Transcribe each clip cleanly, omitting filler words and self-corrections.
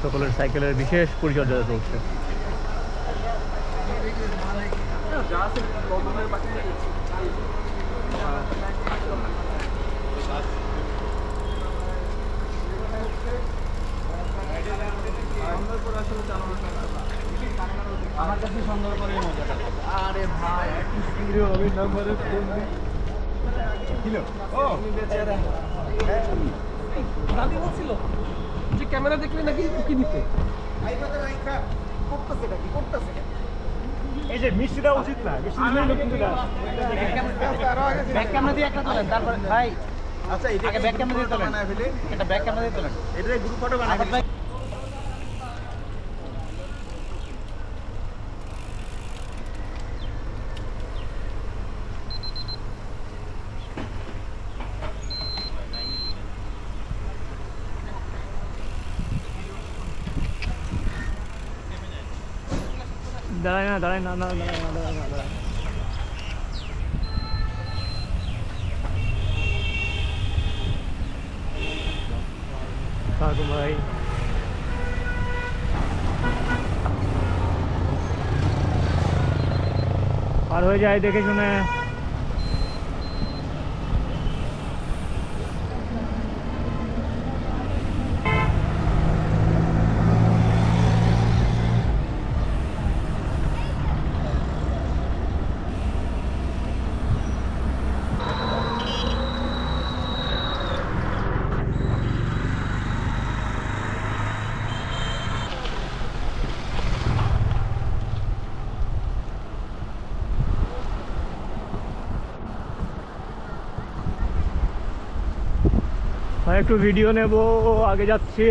সকলের সাইকেলের বিশেষ পরিচর্যা চলছে। আমার কাছে সুন্দর করে মজাটা। আরে ভাই আমি নাম্বারে ফোন দিই কিলো ও আমি বেচারা দাদি বলছিল যে ক্যামেরা দেখলে নাকি উকি দিতে আইবাতে রাইখা করতেছে নাকি করতেছে এই যে মিষ্টিটা উচিত না মিষ্টি দিলে লোক কিন্তু না ব্যাক ক্যামেরা দিয়ে একটা তোলেন তারপর ভাই আচ্ছা এটা আগে ব্যাক ক্যামেরা দিয়ে তোলেন এটা ব্যাক ক্যামেরা দিয়ে তোলেন এটা গ্রুপ ফটো বানাই দাঁড়ায় না দাঁড়ায় না দাঁড়ায় না দাঁড়ায় না দাঁড়ায় সালাম ভাই পার হয়ে যায় দেখে শুনে। ভাই একটু ভিডিও নেব, আগে যাচ্ছি।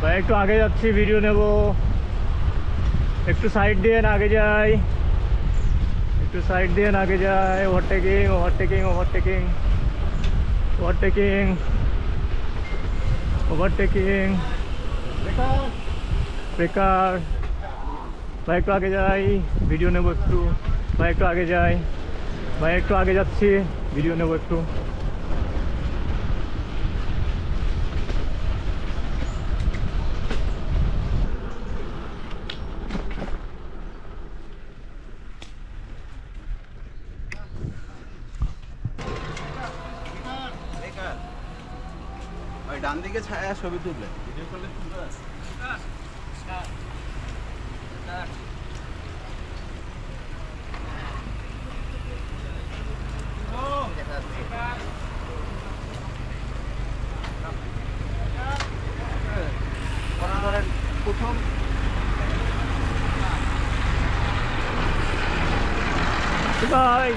ভাই একটু আগে যাচ্ছি, ভিডিও নেব। একটু সাইড দিয়ে আগে যাই, একটু সাইড দিয়ে আগে যাই। Overtaking overtaking overtaking overtaking overtaking breaker. ভাই একটু আগে যাই, ভিডিও নেব একটু। ভাই একটু আগে যাই, ভাই একটু আগে যাচ্ছি, ভিডিও নেব একটু। ডান দিকে ছায়া ছবি তুললে ভিডিও করলে সুন্দর আছে। প্রথম ভাই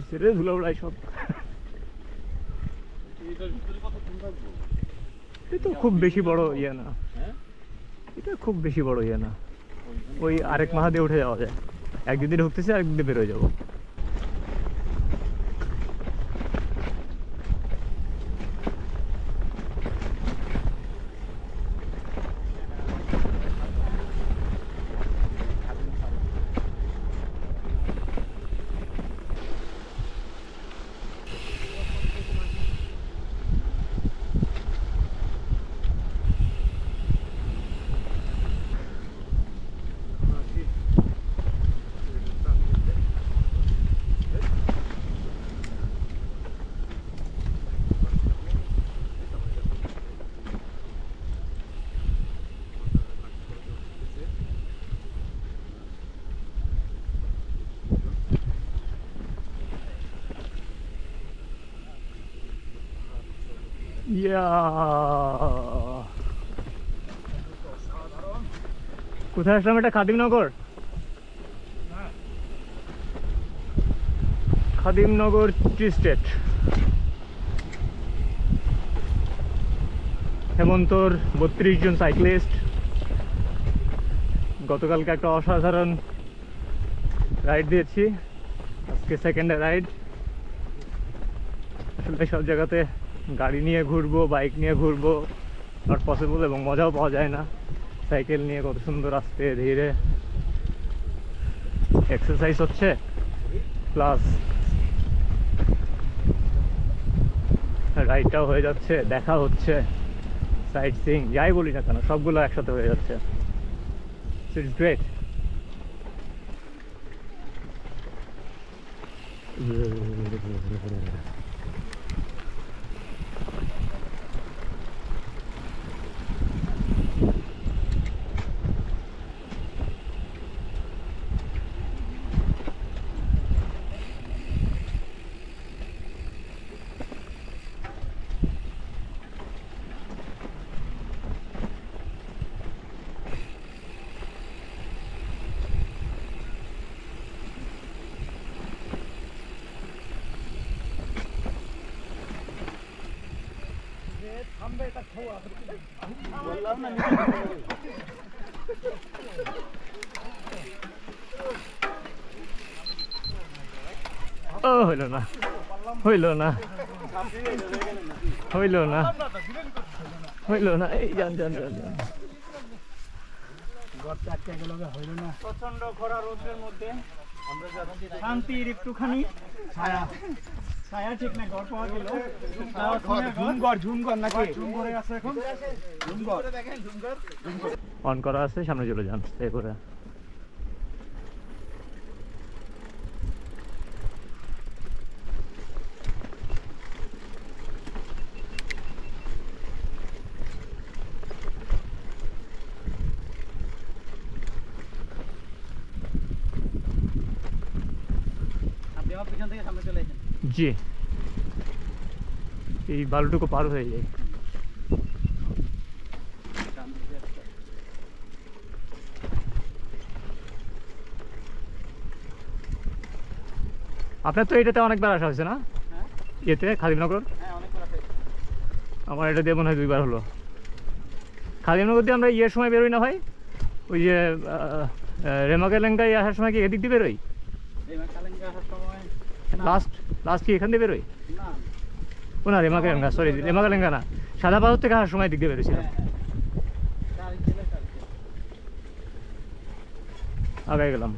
ছেড়ে ধুলো উড়াই সব। এটা খুব বেশি বড় ইয়ে না, এটা খুব বেশি বড় ইয়ে না। ওই আরেক মাহা দিয়ে উঠে যাওয়া যায়। একদিন দিয়ে ঢুকতেছে, আরেকদিন দিয়ে বেরোয় যাবো। কোথায় আসলাম? এটা খাদিমনগর, খাদিমনগর টি স্টেট। হেমন্তর 32 জন সাইক্লিস্ট। গতকালকে একটা অসাধারণ রাইড দিয়েছি আজকে, সেকেন্ড রাইড। আসলে সব জায়গাতে গাড়ি নিয়ে ঘুরবো, বাইক নিয়ে ঘুরবো নট পসিবল, এবং মজাও পাওয়া যায় না। সাইকেল নিয়ে কত সুন্দর আস্তে ধীরে এক্সারসাইজ হচ্ছে, প্লাস রাইডটাও হয়ে যাচ্ছে, দেখা হচ্ছে, সাইট সিইং যাই বলি না কেন সবগুলো একসাথে হয়ে যাচ্ছে। It's great. ও হইল না, হইল না, হইল না, হইল না, এই যান যান যান যান। প্রচন্ড খরা রোদের মধ্যে শান্তির একটুখানি ছায়া, ছায়া ঠিক না, ঘর পাওয়া গেল। ঝুমঘর নাকি ঝুমঘরে আছে এখন, ঝুমঘর অন করা আছে, সামনে চলে যান স্টে করে। আপনি আমার পিছন থেকে সামনে চলে এসেছেন। জি, এই বালুটুকু পার হয়ে যায়। আপনার তো এটাতে অনেকবার আসা হয়েছে না, হ্যাঁ এতে খাদিমনগর? হ্যাঁ, অনেক করে আছে। আমার এটা দিয়ে মনে হয় 2বার হলো। খাদিমনগর দিয়ে আমরা ইয়ের সময় বেরোই না ভাই, ওই যে রেমাকেলেঙ্গায় আসার সময় কি এদিক দিয়ে বেরোই? এই কালেঙ্গা আসার সময় না, লাস্ট কি এখান দিয়ে বেরোই? না ও না, রেমাকেলেঙ্গা, সরি রেমাকেলেঙ্গা না, সাদা পাথর থেকে আসার সময় দিক দিয়ে বেরোছিলাম। হ্যাঁ, তারিখ দিলে তারিখ। আগে গেলাম।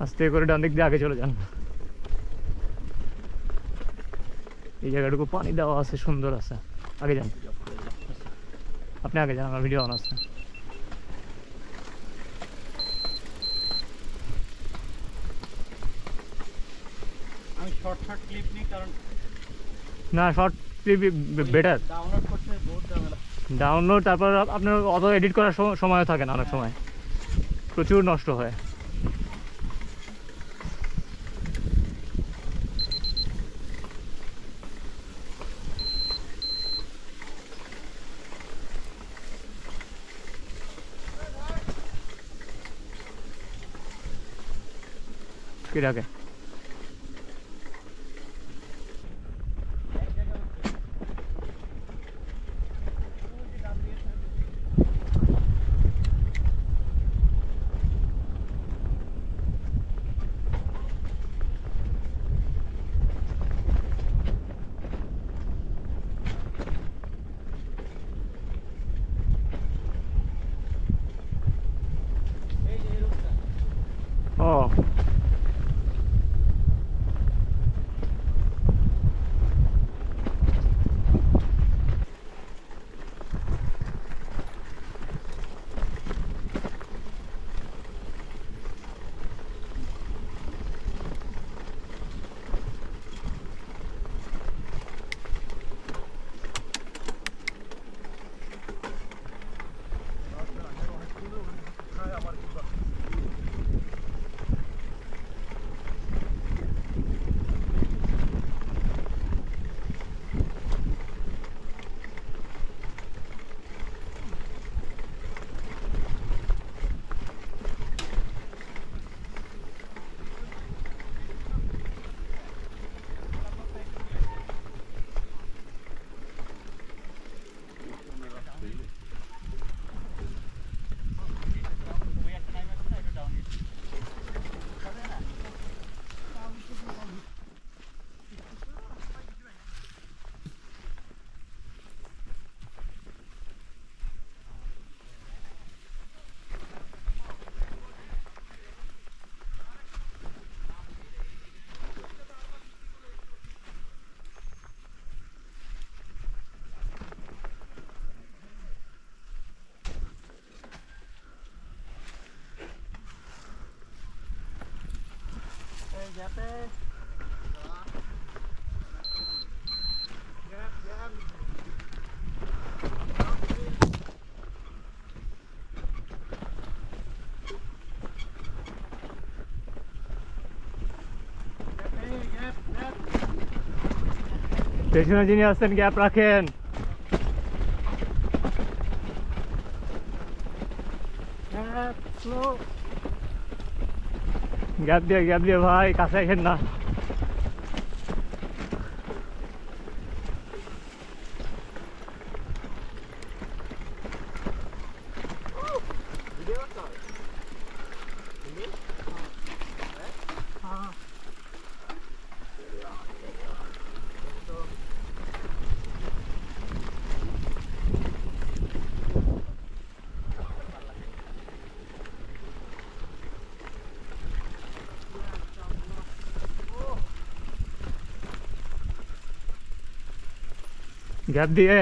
আস্তে করে ডান দিক দিয়ে আগে চলে যান। এই জায়গাটুকু পানি দেওয়া আছে, সুন্দর আছে, আগে যান। আপনি আগে যান, আমার ভিডিও অন আছে। আমি শর্ট ক্লিপ নিই, কারণ না, শর্ট ক্লিপ বেটার। ডাউনলোড করতে বহুত ঝামেলা। ডাউনলোড, তারপর আপনার অত এডিট করার সময়ও থাকে না, অনেক সময় প্রচুর নষ্ট হয়। কি রাখে ও পেছনে যিনি আসছেন গ্যাপ রাখেন। গ্যাপ দিয়ে ভাই কাছে আসেন না। গ্যাপ দিয়ে